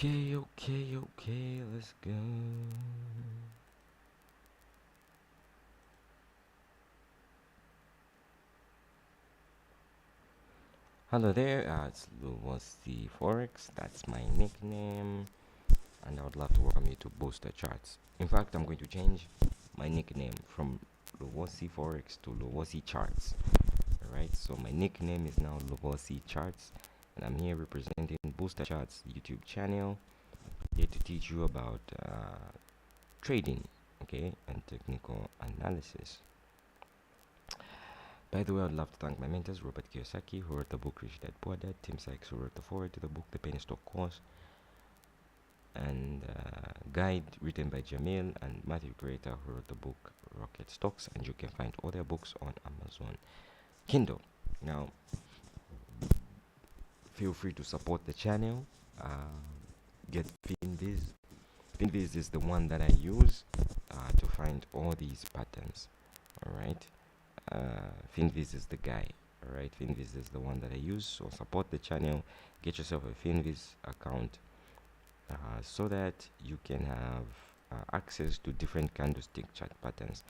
Okay, let's go. Hello there, it's Luwasi Forex, that's my nickname, and I would love to welcome you to Booster Charts. In fact, I'm going to change my nickname from Luwasi Forex to Luwasi Charts. Alright, so my nickname is now Luwasi Charts, and I'm here representing Booster Charts YouTube channel, here to teach you about trading, okay, and technical analysis. By the way, I'd love to thank my mentors, Robert Kiyosaki, who wrote the book Rich Dad Poor Dad, Tim Sykes, who wrote the foreword to the book The Penny Stock Course, and guide written by Jamil, and Matthew Creator, who wrote the book Rocket Stocks, and you can find all their books on Amazon Kindle. Now, feel free to support the channel. Get Finviz. Finviz is the one that I use to find all these patterns. All right. Finviz is the guy. All right, Finviz is the one that I use. So support the channel. Get yourself a Finviz account so that you can have access to different candlestick chart patterns.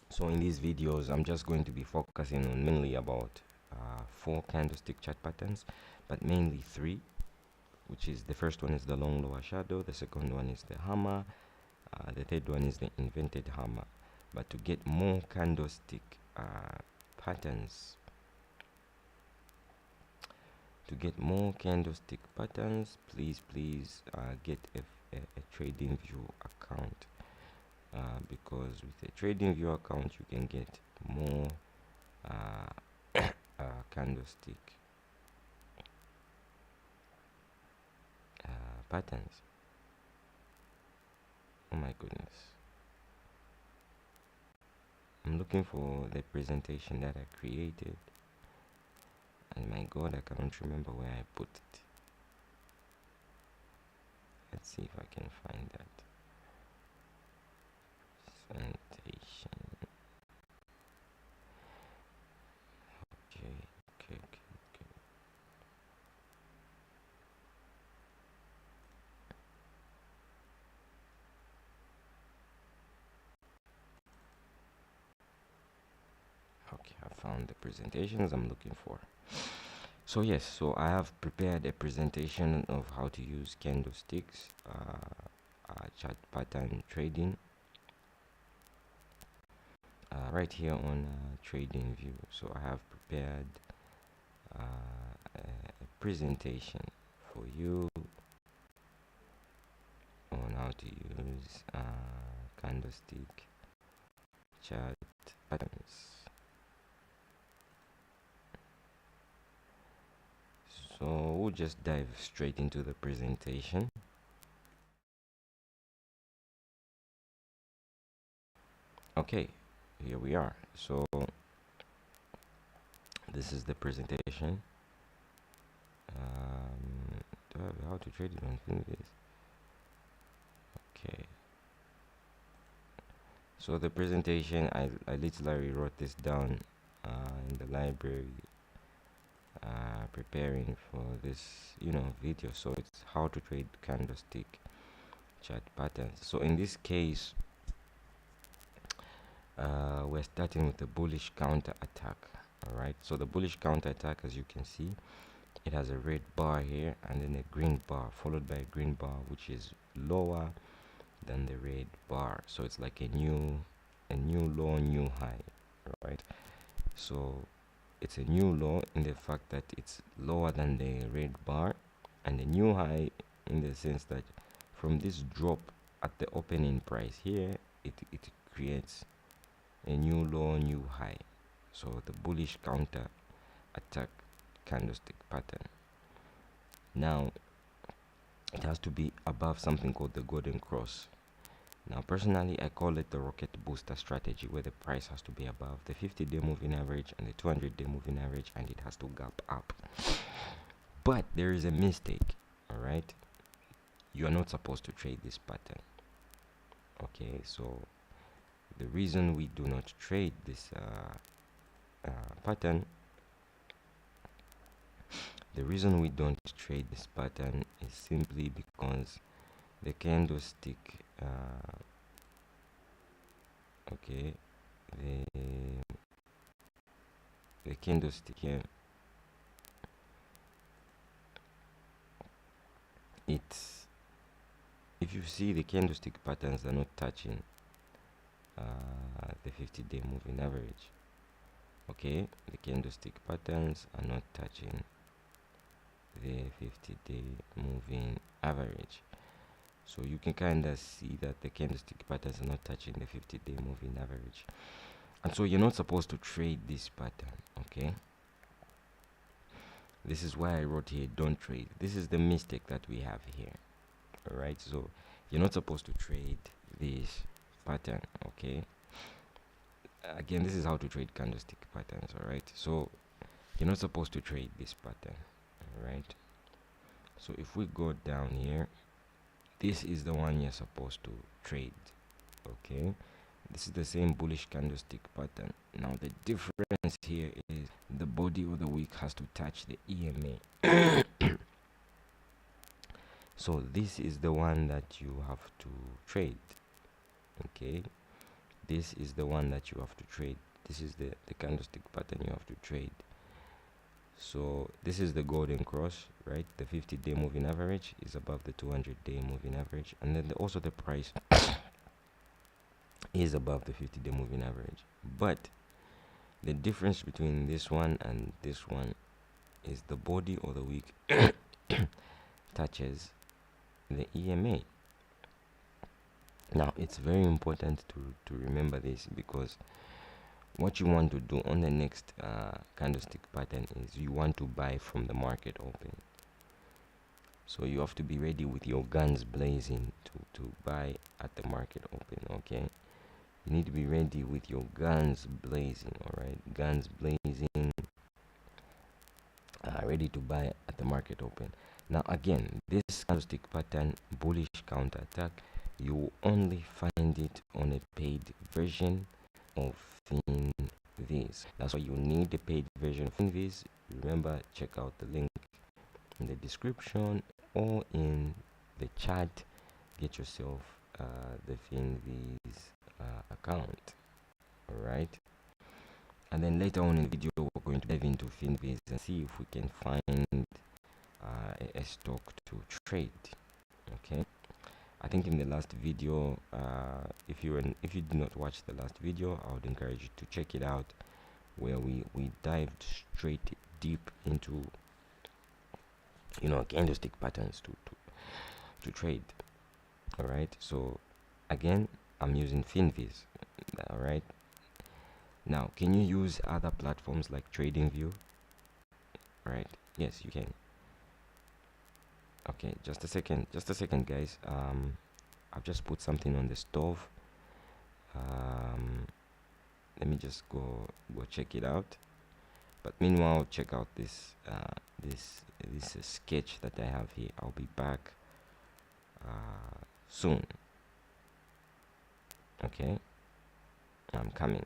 So in these videos, I'm just going to be focusing on mainly about 4 candlestick chart patterns, but mainly 3, which is the first one is the long lower shadow, the second one is the hammer, the third one is the inverted hammer. But to get more candlestick patterns, please get a TradingView account, because with a TradingView account you can get more candlestick patterns. Oh my goodness, I'm looking for the presentation that I created, and my god, I can't remember where I put it. Let's see if I can find that presentation. Okay. Okay, I found the presentations I'm looking for. So yes, so I have prepared a presentation of how to use candlesticks, chart pattern trading, right here on TradingView. So I have prepared a presentation for you on how to use candlestick chart patterns. So we'll just dive straight into the presentation. Okay, here we are. So this is the presentation. Do I have how to trade it on Finviz? Okay. So the presentation, I literally wrote this down in the library, preparing for this video. So it's how to trade candlestick chart patterns. So in this case, we're starting with the bullish counter attack. All right, so the bullish counter attack, as you can see, it has a red bar here and then a green bar followed by a green bar which is lower than the red bar. So it's like a new low, new high, right? So it's a new low in the fact that it's lower than the red bar, and a new high in the sense that from this drop at the opening price here, it creates a new low, new high. So the bullish counter attack candlestick pattern. Now it has to be above something called the golden cross. Now personally, I call it the rocket booster strategy, where the price has to be above the 50-day moving average and the 200-day moving average, and it has to gap up. But there is a mistake. All right, you are not supposed to trade this pattern. Okay, so the reason we do not trade this pattern, The reason we don't trade this pattern is simply because the candlestick okay, the candlestick here, it's, if you see, the candlestick patterns are not touching the 50-day moving average. Okay, the candlestick patterns are not touching the 50-day moving average. So you can kind of see that the candlestick patterns are not touching the 50-day moving average, and so you're not supposed to trade this pattern. Okay, this is why I wrote here, don't trade. This is the mistake that we have here. All right, so you're not supposed to trade this pattern. Okay, again, this is how to trade candlestick patterns. All right, so you're not supposed to trade this pattern. All right, so if we go down here, this is the one you're supposed to trade. Okay, this is the same bullish candlestick pattern. Now the difference here is the body of the wick has to touch the EMA. So this is the one that you have to trade. Okay, this is the one that you have to trade. This is the candlestick pattern you have to trade. So this is the golden cross, right? The 50-day moving average is above the 200-day moving average, and then also the price is above the 50-day moving average. But the difference between this one and this one is the body or the wick touches the EMA. Now it's very important to remember this, because what you want to do on the next candlestick pattern is you want to buy from the market open. So you have to be ready with your guns blazing to buy at the market open. Okay, you need to be ready with your guns blazing. All right, guns blazing, ready to buy at the market open. Now again, this candlestick pattern, bullish counter attack, you will only find it on a paid version of FinViz. That's why you need the paid version of FinViz. Remember, check out the link in the description or in the chat. Get yourself the FinViz account. All right, and then later on in the video we're going to dive into FinViz and see if we can find a stock to trade. Okay, I think in the last video, if you did not watch the last video, I would encourage you to check it out, where we dived straight deep into, you know, candlestick patterns to trade. All right, so again, I'm using FinViz. All right, now can you use other platforms like TradingView? All right, yes, you can. Okay, just a second guys. I've just put something on the stove. Let me just go check it out, but meanwhile check out this this sketch that I have here. I'll be back soon. Okay, I'm coming.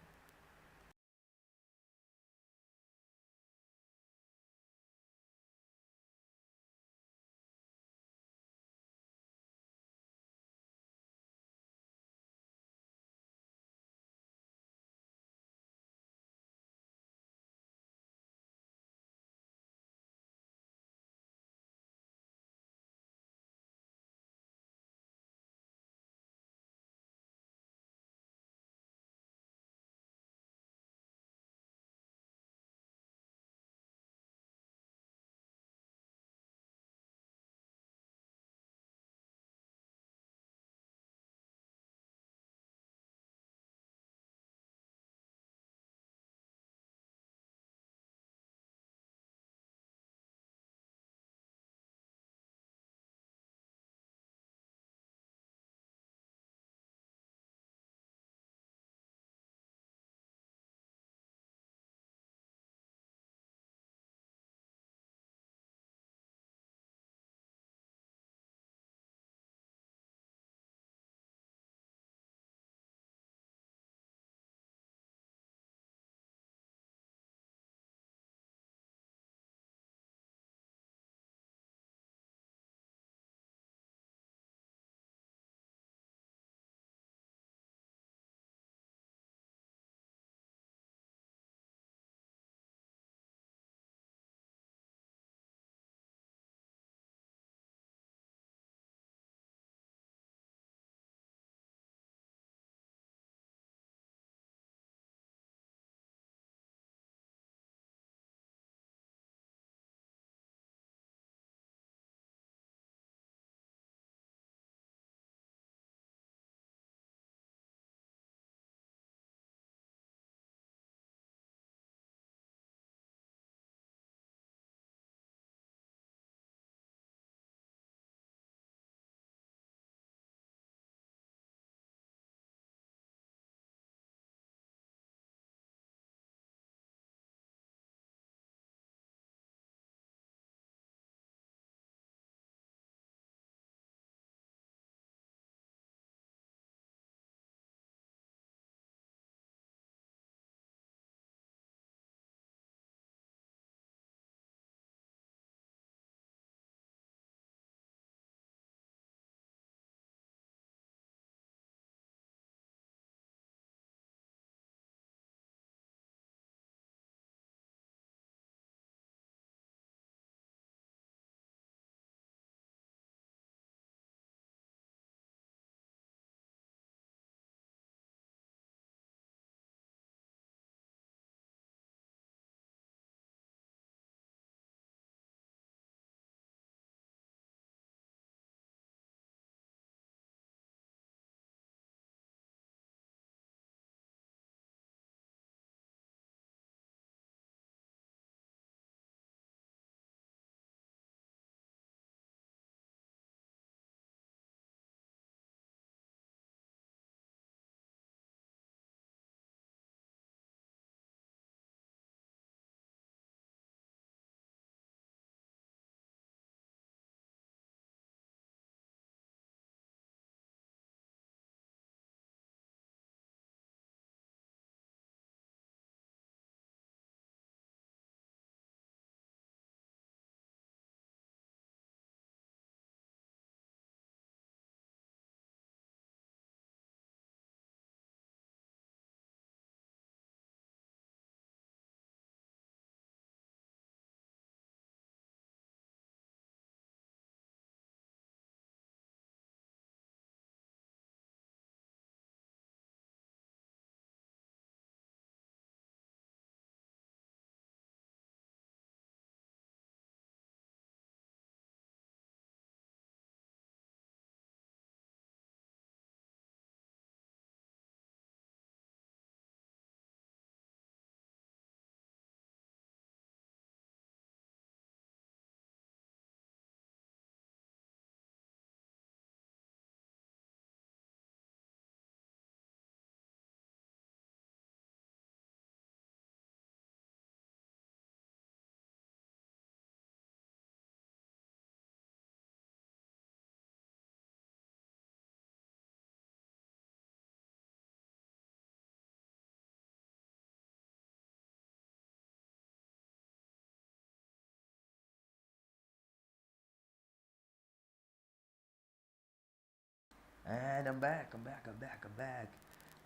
And I'm back. I'm back.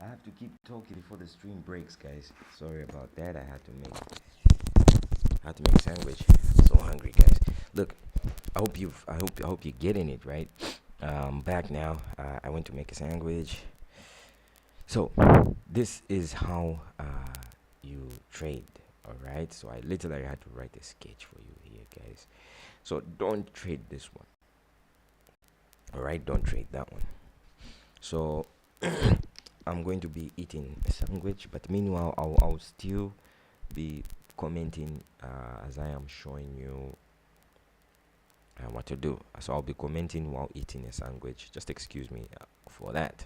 I have to keep talking before the stream breaks, guys. Sorry about that. I had to make a sandwich. I'm so hungry, guys. Look, I hope you're getting it right. Back now. I went to make a sandwich. So this is how you trade. All right. So I literally had to write a sketch for you here, guys. So don't trade this one. All right. Don't trade that one. So I'm going to be eating a sandwich, but meanwhile, I'll still be commenting as I am showing you what to do. So I'll be commenting while eating a sandwich. Just excuse me for that.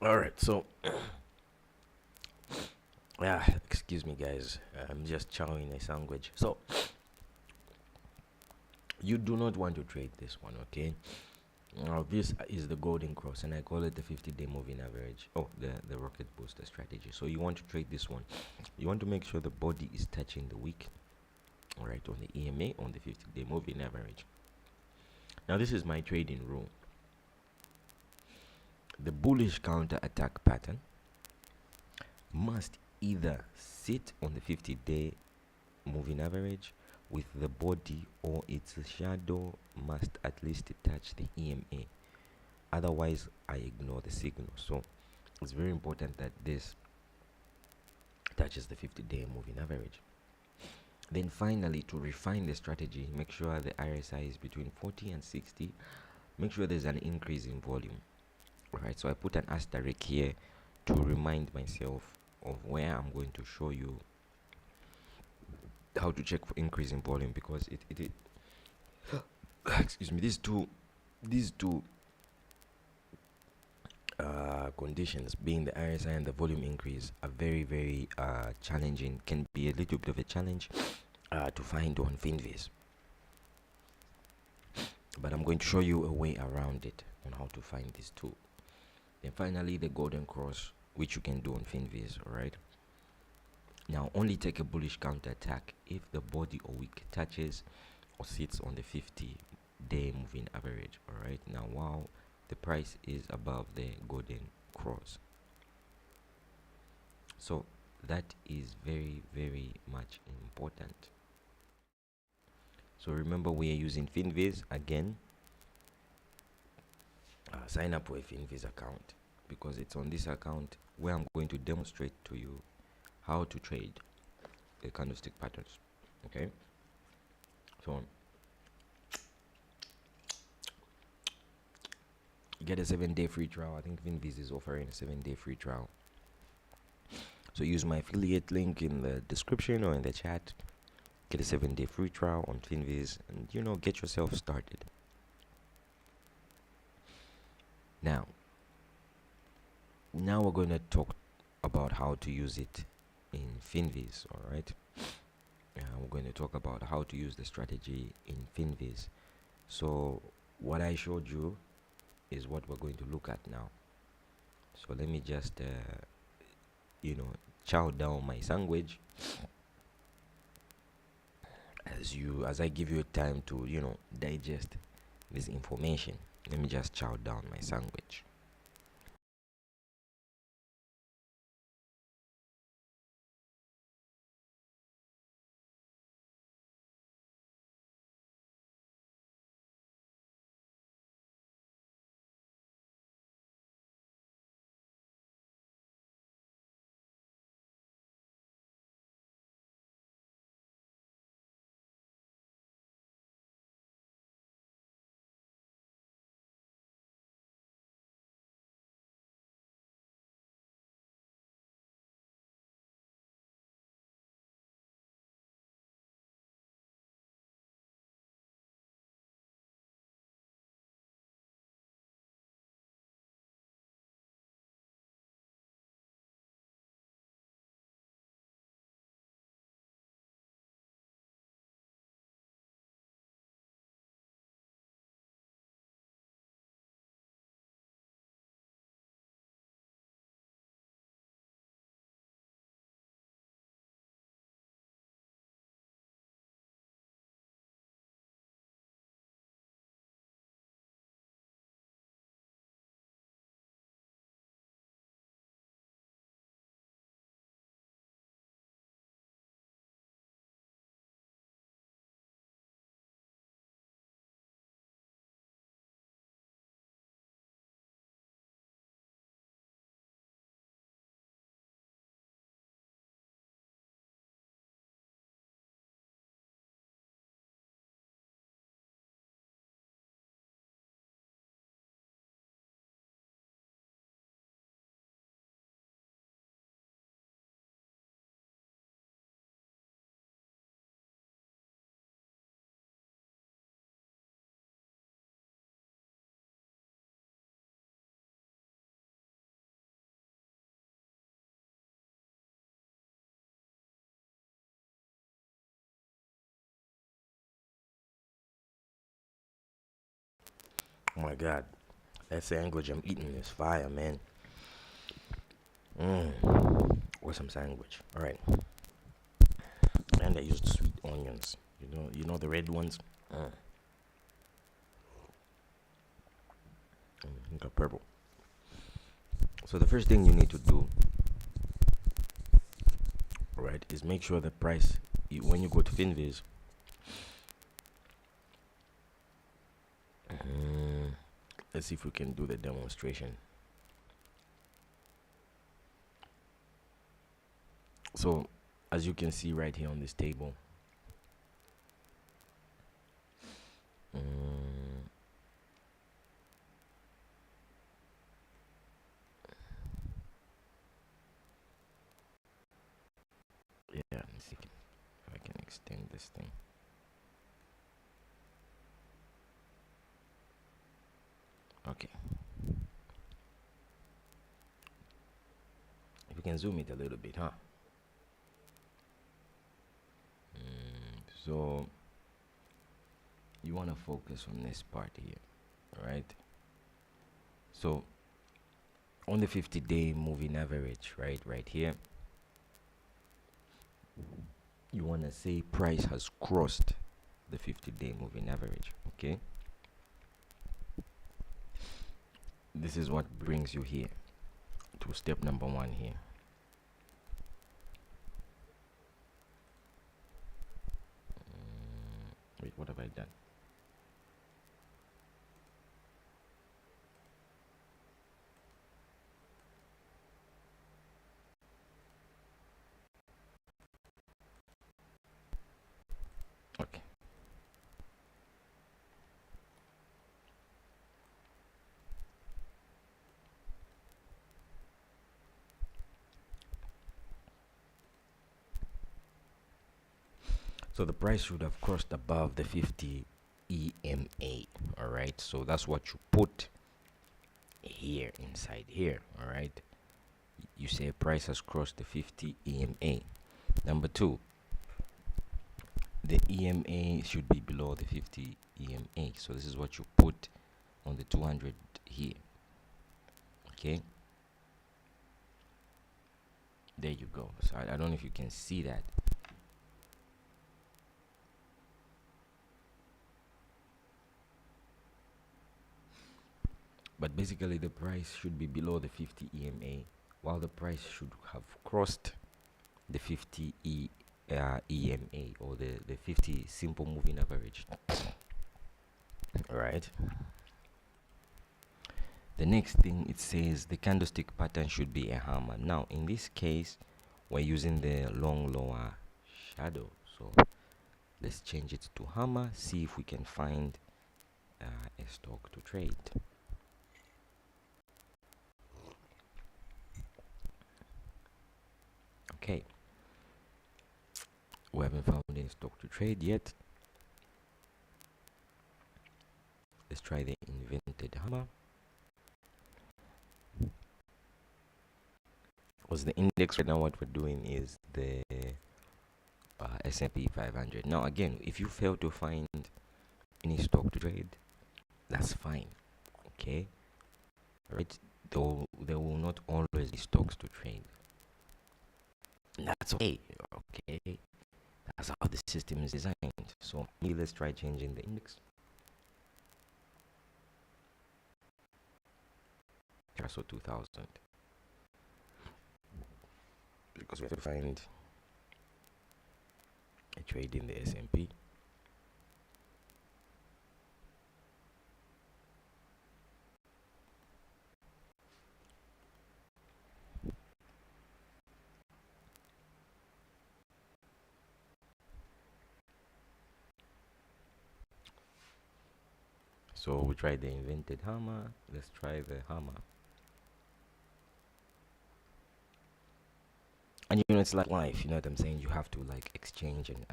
All right. So yeah, excuse me, guys. I'm just chowing a sandwich. So you do not want to trade this one, okay? Now this is the golden cross, and I call it the 50-day moving average. Oh, the rocket booster strategy. So you want to trade this one. You want to make sure the body is touching the wick, all right, on the EMA on the 50-day moving average. Now this is my trading rule. The bullish counter attack pattern must either sit on the 50-day moving average with the body, or its shadow must at least touch the EMA. Otherwise, I ignore the signal. So it's very important that this touches the 50-day moving average. Then finally, to refine the strategy, make sure the RSI is between 40 and 60. Make sure there's an increase in volume. Alright, so I put an asterisk here to remind myself of where I'm going to show you how to check for increase in volume, because it excuse me, these two conditions, being the RSI and the volume increase, are very challenging, can be a little bit of a challenge to find on Finviz, but I'm going to show you a way around it on how to find these two. Then finally the golden cross, which you can do on Finviz. All right. Now only take a bullish counter attack if the body or wick touches or sits on the 50-day moving average. All right. Now while the price is above the golden cross, so that is very, very much important. So remember, we are using Finviz again. Sign up for a Finviz account, because it's on this account where I'm going to demonstrate to you how to trade the candlestick patterns. Okay, so you get a 7-day free trial. I think Finviz is offering a 7-day free trial. So use my affiliate link in the description or in the chat. Get a 7-day free trial on Finviz, and get yourself started. Now we're going to talk about how to use it in Finviz. All right. We're going to talk about how to use the strategy in Finviz. So what I showed you is what we're going to look at now. So let me just chow down my sandwich as I give you time to digest this information. Let me just chow down my sandwich. Oh my god, that sandwich I'm eating is fire, man. What's some sandwich? All right. And I used sweet onions. You know the red ones. Got purple. So the first thing you need to do, right, is make sure the price when you go to Finviz. Let's see if we can do the demonstration. So as you can see right here on this table, yeah, let's see if I can extend this thing. Okay, if you can zoom it a little bit, huh? So you want to focus on this part here, right? So on the 50-day moving average, right here, you want to say price has crossed the 50-day moving average. Okay, this is what brings you here to step number 1 here. Wait, what have I done? Okay. So the price should have crossed above the 50 EMA. All right. So that's what you put here inside here. All right. You say price has crossed the 50 EMA. Number 2, the EMA should be below the 50 EMA. So this is what you put on the 200 here. Okay. There you go. So I don't know if you can see that. But basically the price should be below the 50 EMA, while the price should have crossed the 50 EMA, or the 50 simple moving average. All right. The next thing, it says the candlestick pattern should be a hammer. Now in this case we're using the long lower shadow, so let's change it to hammer, see if we can find a stock to trade. Okay, we haven't found any stock to trade yet. Let's try the invented hammer. Was the index right now? What we're doing is the S&P 500. Now again, if you fail to find any stock to trade, that's fine. Okay, right? There will not always be stocks to trade. That's okay. Okay, that's how the system is designed. So let's try changing the index. So 2000, because we have to find a trade in the S&P. So we tried the invented hammer. Let's try the hammer. And you know, it's like life, you know what I'm saying? You have to like exchange and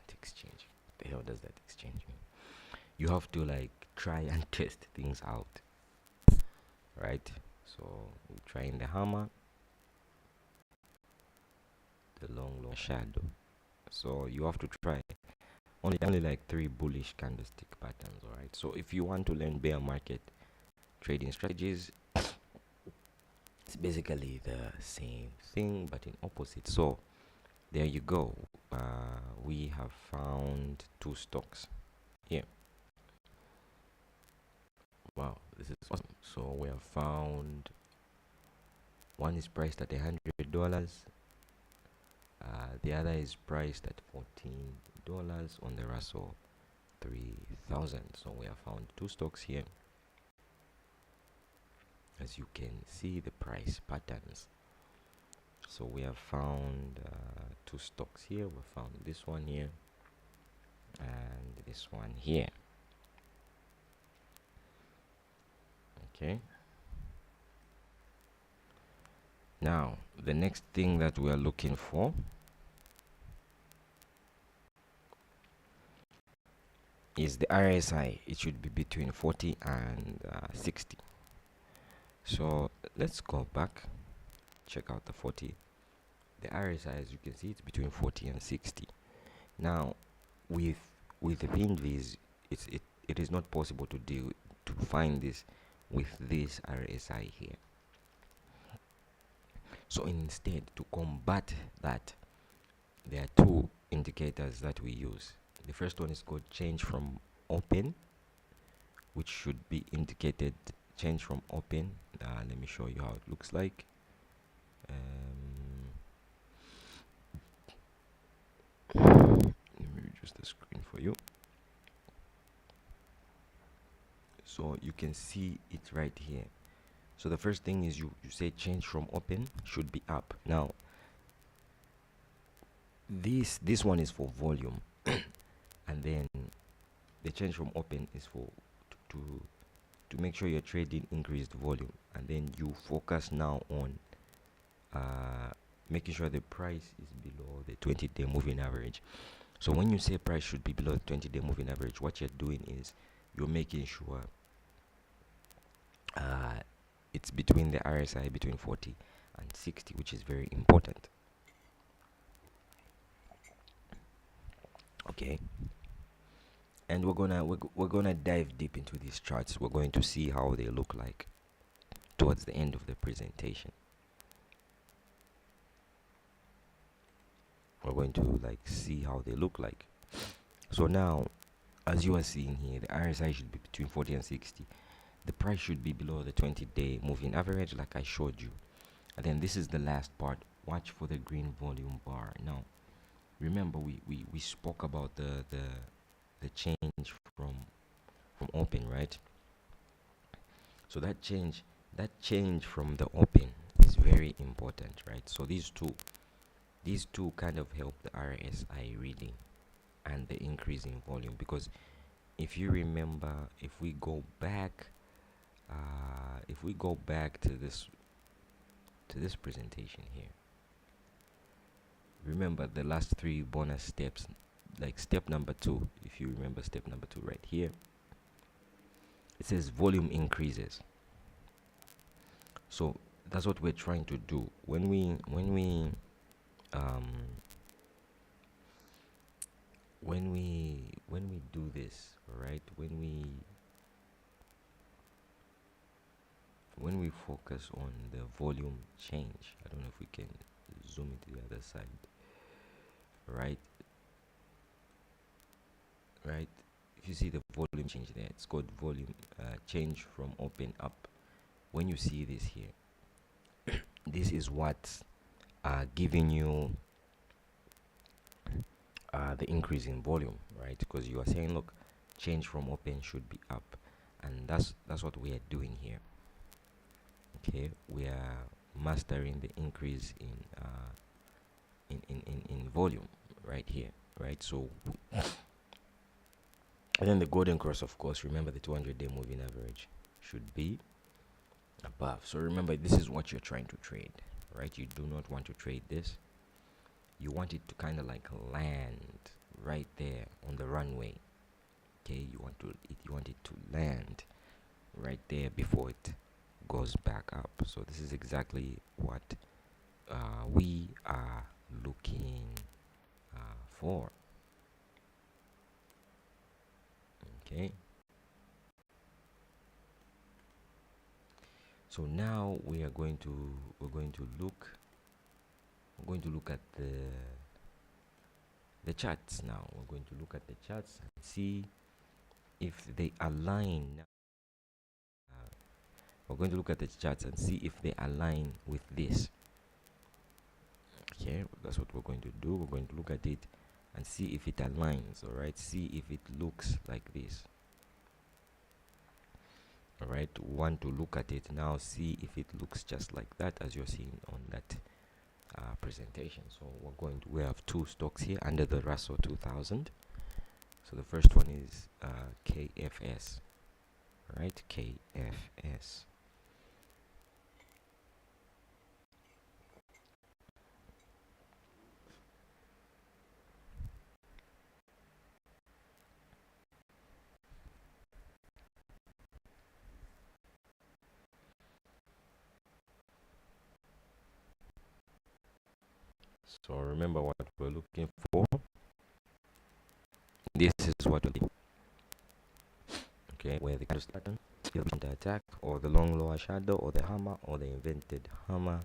exchange. What the hell does that exchange mean? You have to like try and test things out, right? So we're trying the hammer, the long shadow. So you have to try only like 3 bullish candlestick patterns. All right, so if you want to learn bear market trading strategies, it's basically the same thing but in opposite. So there you go. We have found 2 stocks here. Wow, this is awesome. So we have found one is priced at $100. The other is priced at $14 on the Russell 3000. So we have found 2 stocks here. As you can see the price patterns. So we have found 2 stocks here. We found this one here and this one here. Okay. Now the next thing that we are looking for is the RSI. It should be between 40 and 60. So let's go back, check out the 40. The RSI, as you can see, it's between 40 and 60. Now with the PNVs, it is not possible to find this with this RSI here. So instead, to combat that, there are two indicators that we use. The first one is called change from open, which should be indicated change from open. Let me show you how it looks like. Let me reduce the screen for you. So you can see it right here. So the first thing is you say change from open should be up. Now this one is for volume and then the change from open is for to make sure you're trading increased volume, and then you focus now on making sure the price is below the 20-day moving average. So when you say price should be below the 20-day moving average, what you're doing is you're making sure it's between the RSI between 40 and 60, which is very important. Okay, and we're gonna dive deep into these charts. We're going to see how they look like towards the end of the presentation. We're going to see how they look like. So now, as you are seeing here, the RSI should be between 40 and 60. The price should be below the 20-day moving average, like I showed you. And then this is the last part. Watch for the green volume bar. Now remember we spoke about the change from open, right? So that change from the open is very important, right? So these two kind of help the RSI reading and the increase in volume, because if you remember, if we go back to this presentation here, remember the last three bonus steps, like step number 2, if you remember step number 2 right here, it says volume increases. So that's what we're trying to do when we do this, right? When we focus on the volume change, I don't know if we can zoom into the other side, right? If you see the volume change there, it's called volume change from open up. When you see this here, this is what's giving you the increase in volume, right? Because you are saying, look, change from open should be up, and that's what we are doing here. Okay, we are mastering the increase in volume right here, right? So and then the golden cross, of course, remember the 200-day moving average should be above. So remember, this is what you're trying to trade, right? You do not want to trade this. You want it to kind of land right there on the runway. Okay, you want it to land right there before it goes back up. So this is exactly what we are looking for. Okay, so now we're going to look at the charts. Now we're going to look at the charts and see if they align. We're going to look at the charts and see if they align with this. Okay, that's what we're going to do. We're going to look at it and see if it aligns. All right, see if it looks like this. All right, want to look at it now, see if it looks just like that as you're seeing on that presentation. So we have two stocks here under the Russell 2000. So the first one is KFS. All right, KFS. So remember what we're looking for. This is what we do. Okay, where the candle pattern, the attack, or the long lower shadow, or the hammer, or the inverted hammer,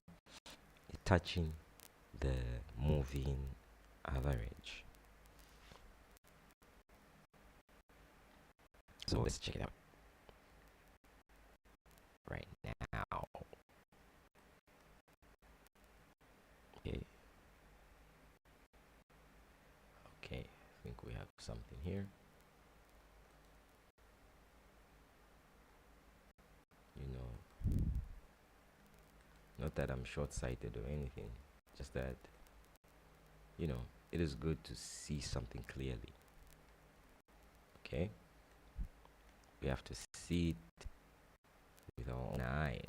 it touching the moving average. So let's check it out right now. Okay. Okay, I think we have something here. You know, not that I'm short-sighted or anything, just that, you know, it is good to see something clearly. Okay? We have to see it with our own eyes.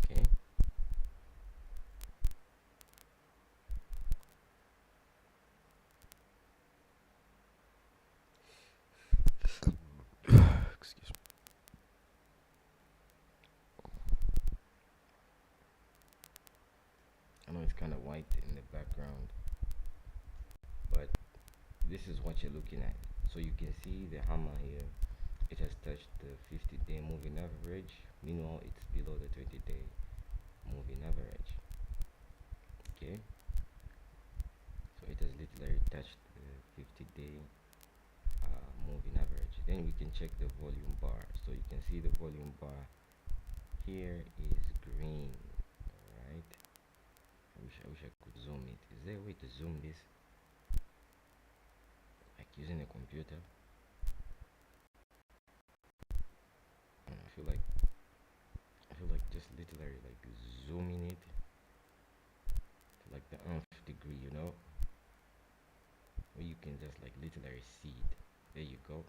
Okay? Excuse me. I know it's kind of white in the background, but this is what you're looking at. So you can see the hammer here. It has touched the 50-day moving average. Meanwhile, it's below the 20-day moving average. Okay? So it has literally touched the 50-day moving average. Then we can check the volume bar. So you can see the volume bar here is green. Alright. I wish I could zoom it. Is there a way to zoom this? Like using a computer? I feel like just literally like zooming it to like the nth degree, you know? Where you can just like literally see it. There you go.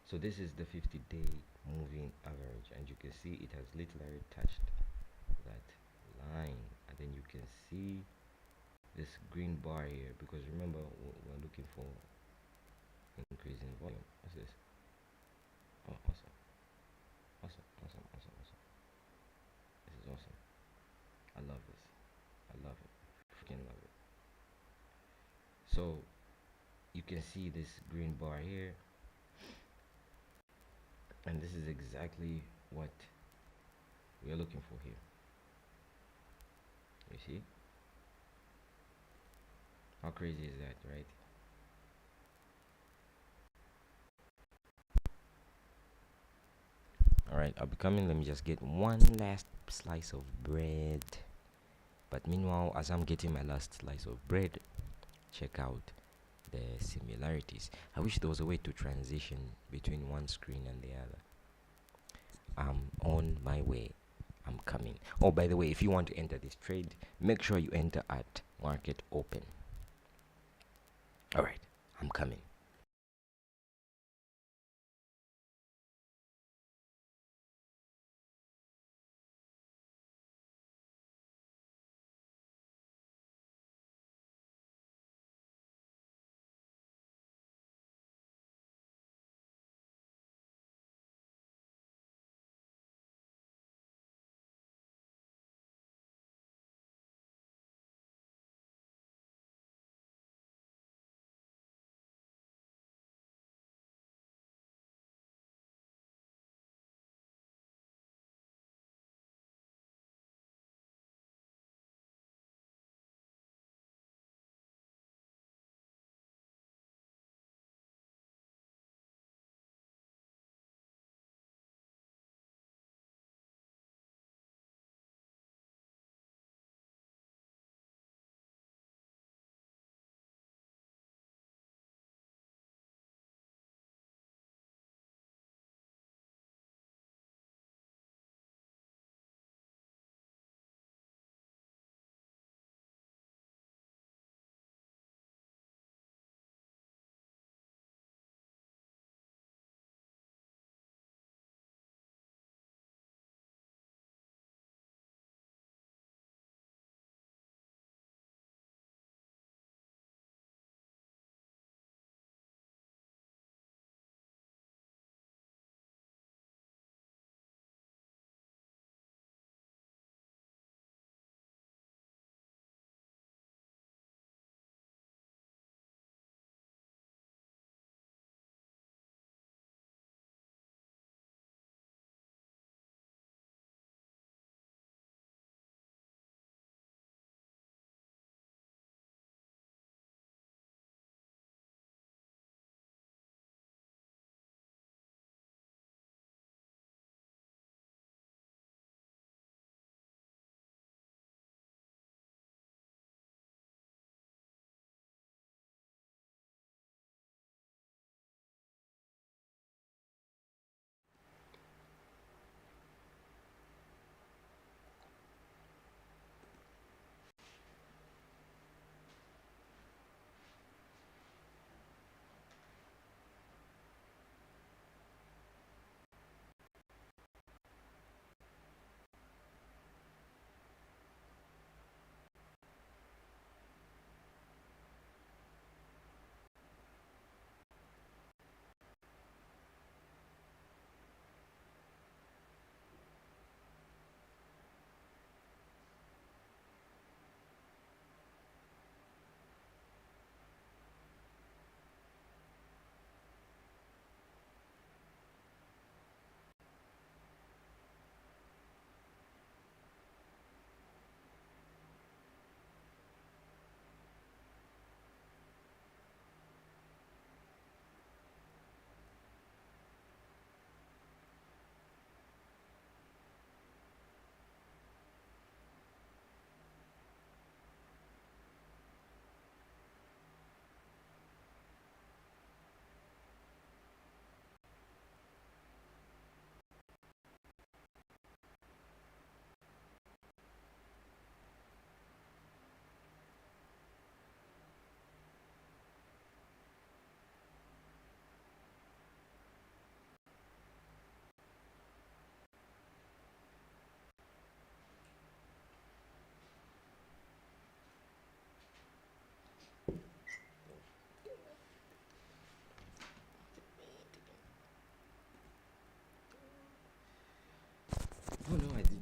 So this is the 50-day moving average, and you can see it has literally touched that line, and then you can see this green bar here, because remember we're looking for increase in volume. What's this? Oh, awesome. This is awesome. I love this. I love it. Freaking love it. So you can see this green bar here, and this is exactly what we are looking for here. You see? How crazy is that, right? Alright, I'll be coming. Let me just get one last slice of bread. But meanwhile, as I'm getting my last slice of bread, check out the similarities. I wish there was a way to transition between one screen and the other. I'm on my way. I'm coming. Oh, by the way, if you want to enter this trade, make sure you enter at market open. Alright, I'm coming.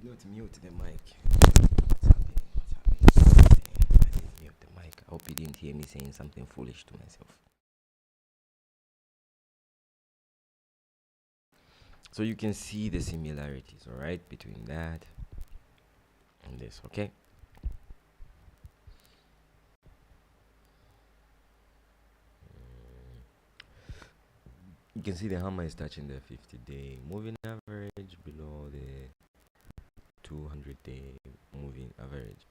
Not mute the mic. What's happening? What's happening? I didn't mute the mic. I hope you didn't hear me saying something foolish to myself. So you can see the similarities, all right, between that and this, okay? You can see the hammer is touching the 50-day moving average below the 200-day moving average,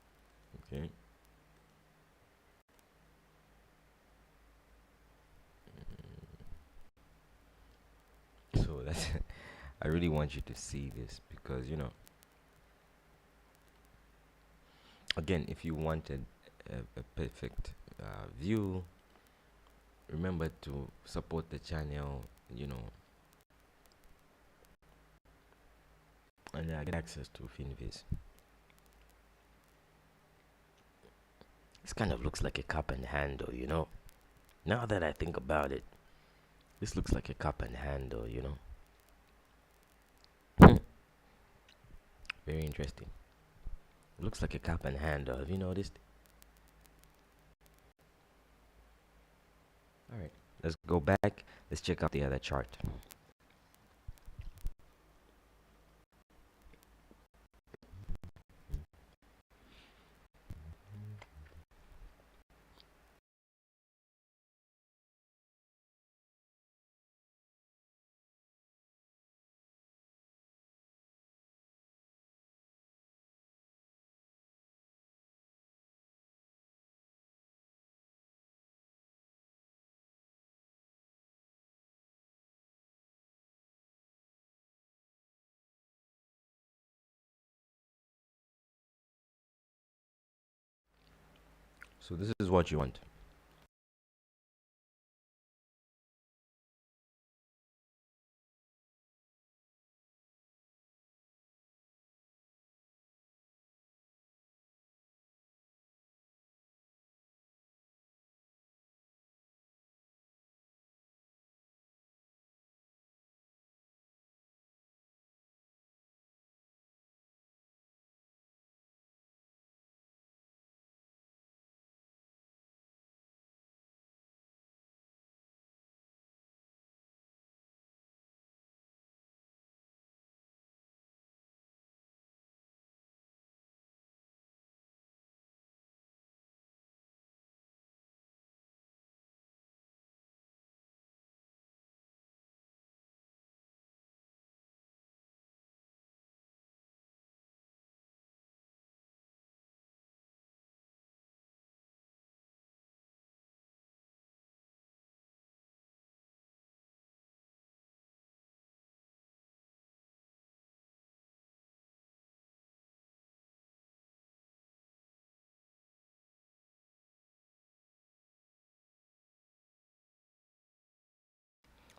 okay? So that's I really want you to see this because again, if you wanted a perfect view, remember to support the channel, and get access to Finviz. This kind of looks like a cup and handle, Now that I think about it, this looks like a cup and handle, Very interesting. It looks like a cup and handle. Have you noticed? All right, let's go back. Let's check out the other chart. So this is what you want.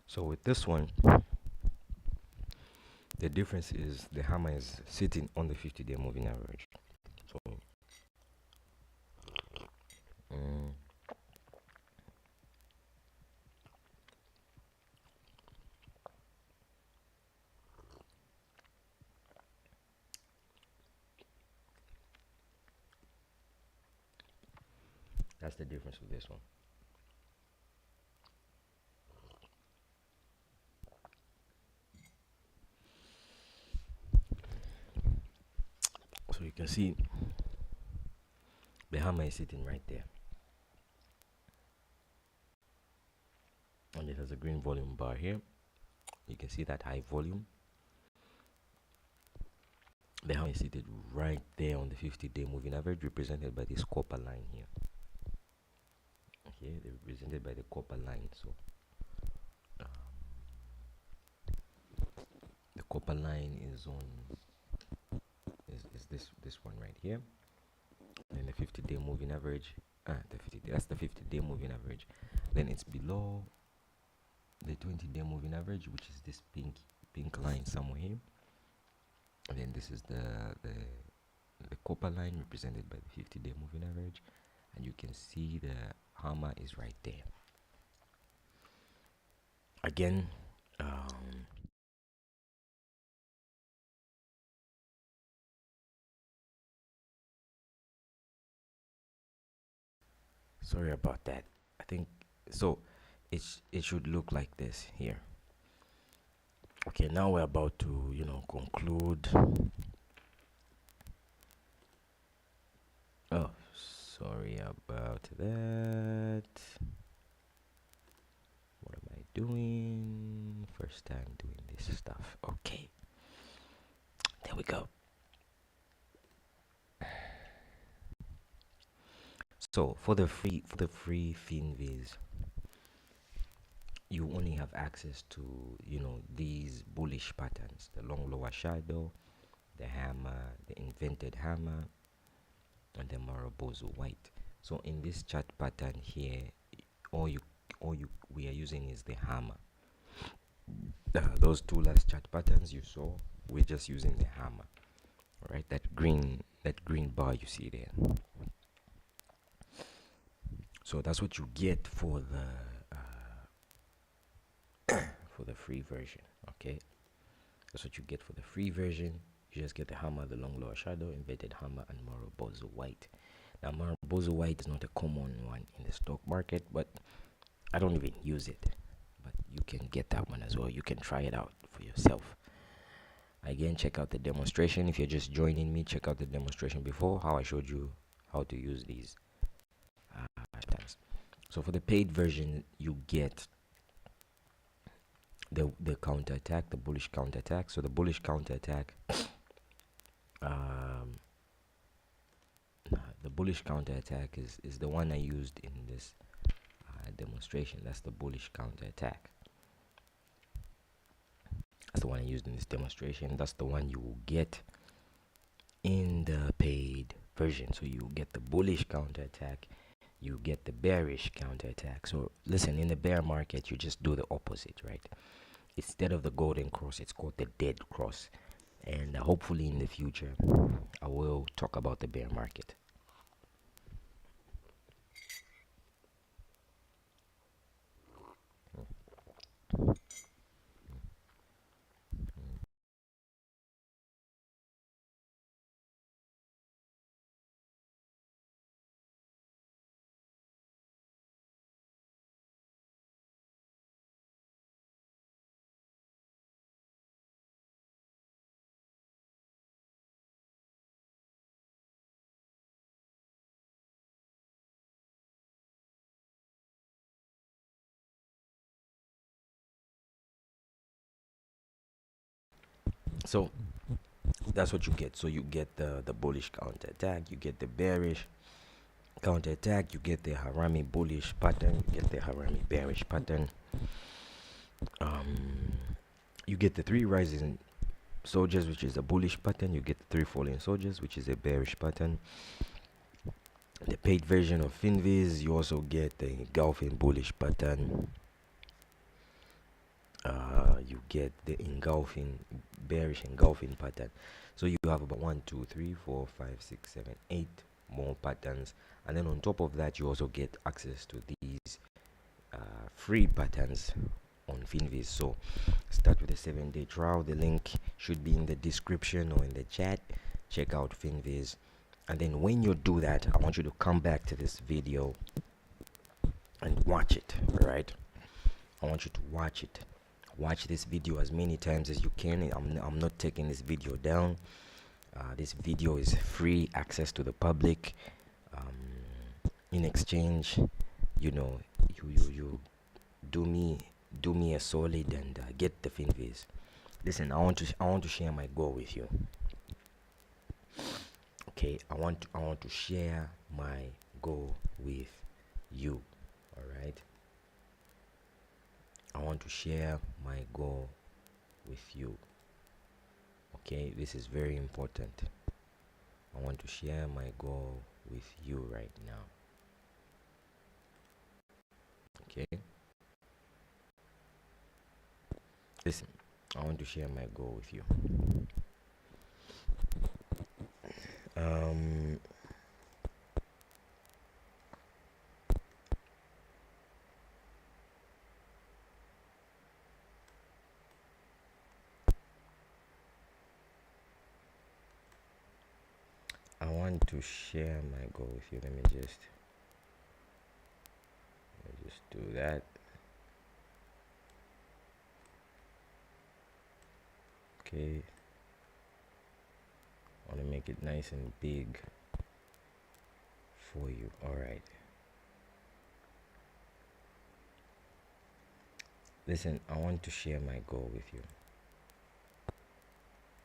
So with this one, the difference is the hammer is sitting on the 50-day moving average. So mm, that's the difference with this one. So you can see the hammer is sitting right there, and it has a green volume bar here. You can see that high volume. The hammer is seated right there on the 50-day moving average, represented by this copper line here. Okay, they're represented by the copper line. So the copper line is on is this one right here, and the 50-day moving average. That's the 50-day moving average. Then it's below the 20-day moving average, which is this pink line somewhere here. And then this is the copper line represented by the 50-day moving average, and you can see the hammer is right there. Again, Sorry about that. I think so. It should look like this here. Okay, now we're about to conclude. Oh, sorry about that. What am I doing? First time doing this stuff. Okay, there we go. So for the free Finviz, you only have access to these bullish patterns: the long lower shadow, the hammer, the invented hammer, and the Marubozu white. So in this chart pattern here, all you we are using is the hammer. Those two last chart patterns you saw, we're just using the hammer. All right, that green bar you see there. So that's what you get for the free version. Okay, that's what you get for the free version. You just get the hammer, the long lower shadow, inverted hammer, and Marubozu white. Now Marubozu white is not a common one in the stock market, but I don't even use it. But you can get that one as well. You can try it out for yourself. Again, check out the demonstration. If you're just joining me, check out the demonstration before, how I showed you how to use these patterns. So for the paid version, you get the counter attack, the bullish counter attack. So the bullish counter attack, the bullish counter attack is the one I used in this demonstration. That's the bullish counter attack. That's the one I used in this demonstration. That's the one you will get in the paid version. So you get the bullish counter attack, you get the bearish counter attack. So listen, in the bear market, you just do the opposite, right? Instead of the golden cross, it's called the dead cross. And hopefully in the future, I will talk about the bear market. So that's what you get. So you get the bullish counter attack, you get the bearish counter attack, you get the Harami bullish pattern, you get the Harami bearish pattern. You get the 3 rising soldiers, which is a bullish pattern. You get the 3 falling soldiers, which is a bearish pattern. The paid version of Finviz, you also get the engulfing bullish pattern. You get the engulfing bearish engulfing pattern. So you have about 1 2 3 4 5 6 7 8 more patterns, and then on top of that you also get access to these free patterns on Finviz. So start with a 7-day trial. The link should be in the description or in the chat. Check out Finviz, and then when you do that, I want you to come back to this video and watch it. All right, I want you to watch it. Watch this video as many times as you can. I'm not taking this video down. This video is free access to the public. In exchange, you do me a solid and get the Finviz. Listen, I want to share my goal with you. Okay, I want to share my goal with you. All right, I want to share my goal with you. Okay, this is very important. I want to share my goal with you right now. Okay, listen, I want to share my goal with you. I want to share my goal with you. Let me just do that. Okay, I want to make it nice and big for you. All right, listen, I want to share my goal with you.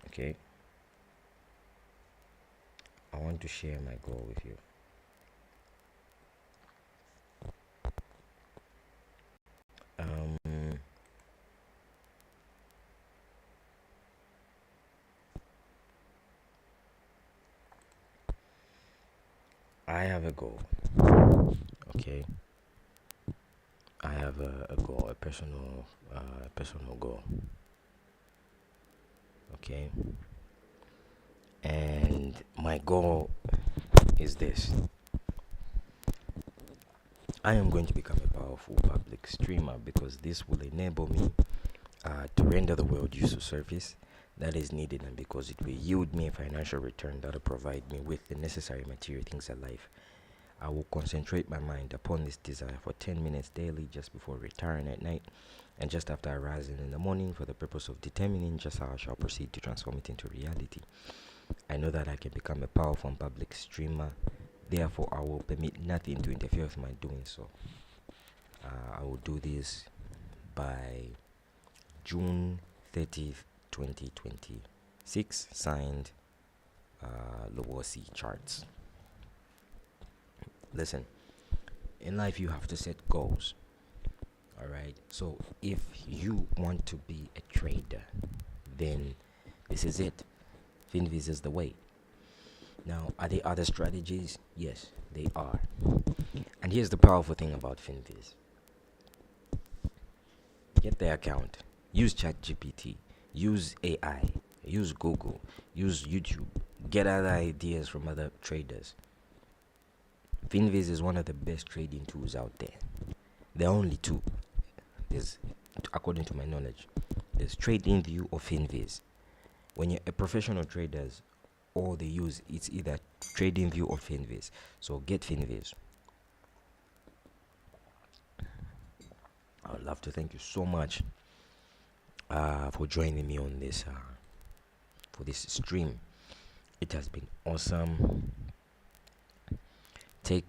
Okay, I want to share my goal with you. um I have a goal. Okay, I have a goal, a personal goal. Okay, and my goal is this: I am going to become a powerful public streamer because this will enable me to render the world useful service that is needed, and because it will yield me a financial return that will provide me with the necessary material things in life. I will concentrate my mind upon this desire for 10 minutes daily just before retiring at night and just after arising in the morning for the purpose of determining just how I shall proceed to transform it into reality. I know that I can become a powerful and public streamer, therefore I will permit nothing to interfere with my doing so. I will do this by June 30th, 2026. Signed, Lowosi Charts. Listen, in life you have to set goals. All right. So if you want to be a trader, then this is it. Finviz is the way. Now, are there other strategies? Yes, they are. And here's the powerful thing about Finviz. Get the account. Use ChatGPT. Use AI. Use Google. Use YouTube. Get other ideas from other traders. Finviz is one of the best trading tools out there. There are only two. There's, according to my knowledge, there's TradingView or Finviz. When you're a professional traders, all they use, it's either TradingView or Finviz. So get Finviz. I would love to thank you so much for joining me on this for this stream. It has been awesome.